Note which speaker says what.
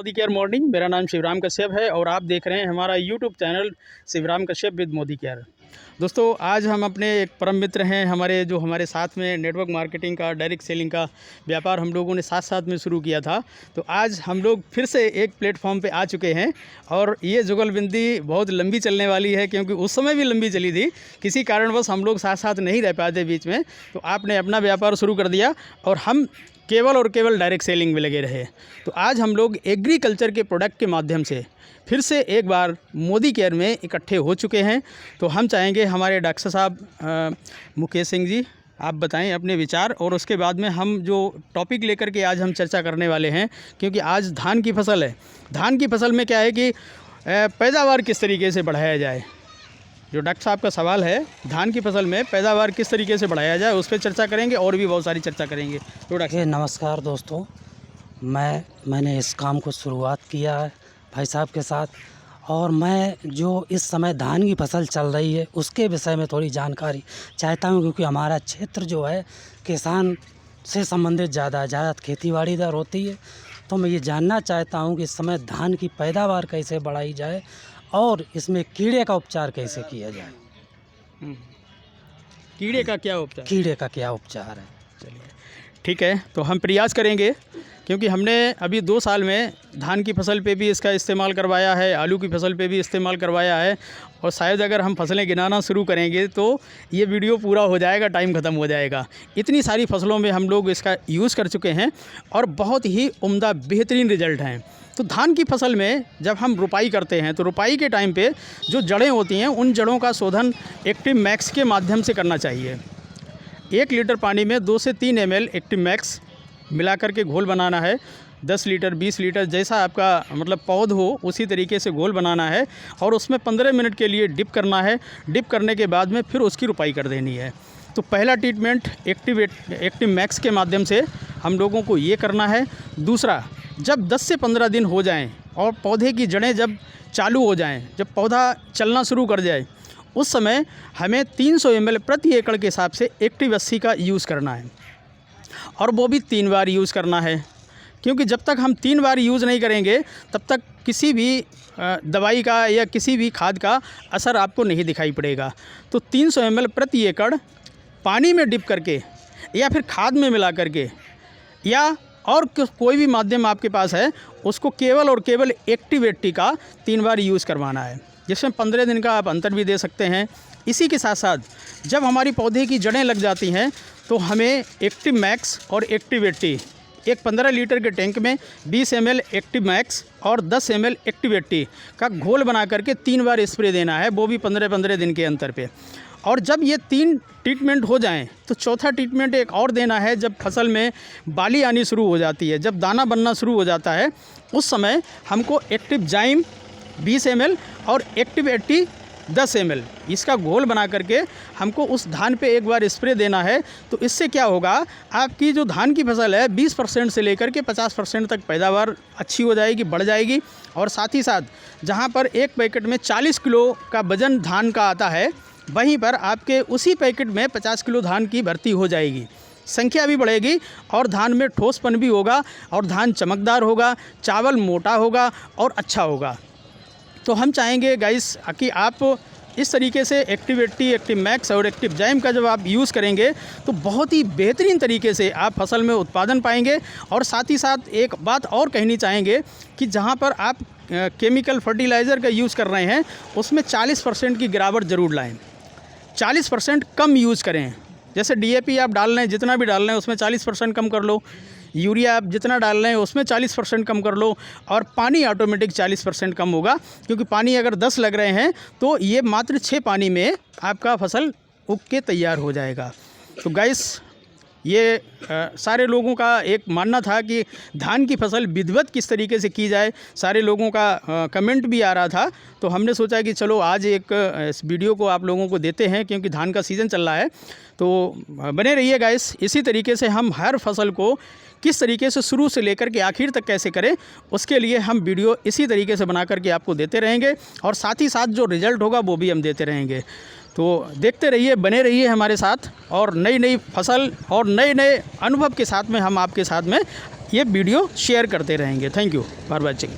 Speaker 1: Modi care morning. मेरा नाम शिवराम कश्यप है और आप देख रहे हैं हमारा YouTube channel Shivram Kashyap with Modi care. दोस्तों, आज हम अपने एक परम मित्र हैं हमारे साथ में नेटवर्क मार्केटिंग का, डायरेक्ट सेलिंग का व्यापार हम लोगों ने साथ साथ में शुरू किया था। तो आज हम लोग फिर से एक प्लेटफॉर्म पे आ चुके हैं और ये जुगलबंदी बहुत लंबी चलने वाली है, क्योंकि उस समय भी लंबी चली थी। किसी कारणवश हम लोग साथ साथ नहीं रह पाते बीच में, तो आपने अपना व्यापार शुरू कर दिया और हम केवल और केवल डायरेक्ट सेलिंग में लगे रहे। तो आज हम लोग एग्रीकल्चर के प्रोडक्ट के माध्यम से फिर से एक बार मोदी केयर में इकट्ठे हो चुके हैं। तो हम चाहेंगे हमारे डॉक्टर साहब मुकेश सिंह जी, आप बताएं अपने विचार, और उसके बाद में हम जो टॉपिक लेकर के आज हम चर्चा करने वाले हैं, क्योंकि आज धान की फसल है। धान की फसल में क्या है कि पैदावार किस तरीके से बढ़ाया जाए, जो डॉक्टर साहब का सवाल है, धान की फसल में पैदावार किस तरीके से बढ़ाया जाए, उस पर चर्चा करेंगे और भी बहुत सारी चर्चा करेंगे। तो डॉक्टर
Speaker 2: नमस्कार दोस्तों, मैंने इस काम को शुरुआत किया है भाई साहब के साथ, और मैं जो इस समय धान की फसल चल रही है उसके विषय में थोड़ी जानकारी चाहता हूं, क्योंकि हमारा क्षेत्र जो है किसान से संबंधित ज़्यादा खेतीबाड़ी दर होती है। तो मैं ये जानना चाहता हूं कि इस समय धान की पैदावार कैसे बढ़ाई जाए और इसमें कीड़े का उपचार कैसे किया जाए।
Speaker 1: कीड़े का क्या उपचार?
Speaker 2: कीड़े का क्या उपचार है?
Speaker 1: चलिए ठीक है, तो हम प्रयास करेंगे, क्योंकि हमने अभी 2 साल में धान की फसल पे भी इसका इस्तेमाल करवाया है, आलू की फसल पे भी इस्तेमाल करवाया है, और शायद अगर हम फसलें गिनाना शुरू करेंगे तो ये वीडियो पूरा हो जाएगा, टाइम ख़त्म हो जाएगा। इतनी सारी फसलों में हम लोग इसका यूज़ कर चुके हैं और बहुत ही उम्दा बेहतरीन रिज़ल्ट हैं। तो धान की फसल में जब हम रुपाई करते हैं तो रुपाई के टाइम पे जो जड़ें होती हैं उन जड़ों का शोधन एक्टिव मैक्स के माध्यम से करना चाहिए। 1 लीटर पानी में 2 से 3 ml एक्टिव मैक्स मिला करके घोल बनाना है। 10 लीटर 20 लीटर जैसा आपका मतलब पौध हो उसी तरीके से घोल बनाना है और उसमें 15 मिनट के लिए डिप करना है। डिप करने के बाद में फिर उसकी रुपाई कर देनी है। तो पहला ट्रीटमेंट एक्टिव मैक्स के माध्यम से हम लोगों को ये करना है। दूसरा, जब 10 से 15 दिन हो जाएं और पौधे की जड़ें जब चालू हो जाएं, जब पौधा चलना शुरू कर जाए, उस समय हमें 300 ml प्रति एकड़ के हिसाब से एक्टिव 80 का यूज़ करना है, और वो भी 3 बार यूज़ करना है। क्योंकि जब तक हम 3 बार यूज़ नहीं करेंगे तब तक किसी भी दवाई का या किसी भी खाद का असर आपको नहीं दिखाई पड़ेगा। तो 300 ml प्रति एकड़ पानी में डिप करके या फिर खाद में मिला करके या और कोई भी माध्यम आपके पास है, उसको केवल और केवल एक्टिव 80 का 3 बार यूज़ करवाना है, जिसमें 15 दिन का आप अंतर भी दे सकते हैं। इसी के साथ साथ जब हमारी पौधे की जड़ें लग जाती हैं तो हमें एक्टिव मैक्स और एक्टिव 80 एक 15 लीटर के टैंक में 20 ml एक्टिव मैक्स और 10 ml एक्टिव 80 का घोल बना करके 3 बार स्प्रे देना है, वो भी 15-15 दिन के अंतर पे। और जब ये 3 ट्रीटमेंट हो जाएं तो चौथा ट्रीटमेंट एक और देना है। जब फसल में बाली आनी शुरू हो जाती है, जब दाना बनना शुरू हो जाता है, उस समय हमको एक्टिव जाइम 20 ml और एक्टिव 80 10 ml इसका घोल बना करके हमको उस धान पे एक बार स्प्रे देना है। तो इससे क्या होगा, आपकी जो धान की फसल है 20% से लेकर के 50% तक पैदावार अच्छी हो जाएगी, बढ़ जाएगी। और साथ ही साथ जहाँ पर एक पैकेट में 40 किलो का वज़न धान का आता है, वहीं पर आपके उसी पैकेट में 50 किलो धान की भर्ती हो जाएगी। संख्या भी बढ़ेगी और धान में ठोसपन भी होगा और धान चमकदार होगा, चावल मोटा होगा और अच्छा होगा। तो हम चाहेंगे गाइस कि आप इस तरीके से एक्टिव 80, एक्टिव मैक्स और एक्टिव जाइम का जब आप यूज़ करेंगे तो बहुत ही बेहतरीन तरीके से आप फसल में उत्पादन पाएंगे। और साथ ही साथ एक बात और कहनी चाहेंगे कि जहां पर आप केमिकल फर्टिलाइज़र का यूज़ कर रहे हैं उसमें 40% की गिरावट ज़रूर लाएँ। 40% कम यूज़ करें। जैसे DAP आप डाल रहे हैं, जितना भी डाल रहे हैं उसमें 40% कम कर लो। यूरिया आप जितना डाल रहे हैं उसमें 40% कम कर लो। और पानी ऑटोमेटिक 40% कम होगा, क्योंकि पानी अगर 10 लग रहे हैं तो ये मात्र 6 पानी में आपका फसल उग के तैयार हो जाएगा। तो गाइस, ये सारे लोगों का एक मानना था कि धान की फसल विधिवत किस तरीके से की जाए। सारे लोगों का कमेंट भी आ रहा था, तो हमने सोचा कि चलो आज एक इस वीडियो को आप लोगों को देते हैं, क्योंकि धान का सीज़न चल रहा है। तो बने रहिए गाइस। इसी तरीके से हम हर फसल को किस तरीके से शुरू से लेकर के आखिर तक कैसे करें, उसके लिए हम वीडियो इसी तरीके से बना करके आपको देते रहेंगे, और साथ ही साथ जो रिज़ल्ट होगा वो भी हम देते रहेंगे। तो देखते रहिए, बने रहिए हमारे साथ, और नई नई फसल और नए नए अनुभव के साथ में हम आपके साथ में ये वीडियो शेयर करते रहेंगे। Thank you for watching.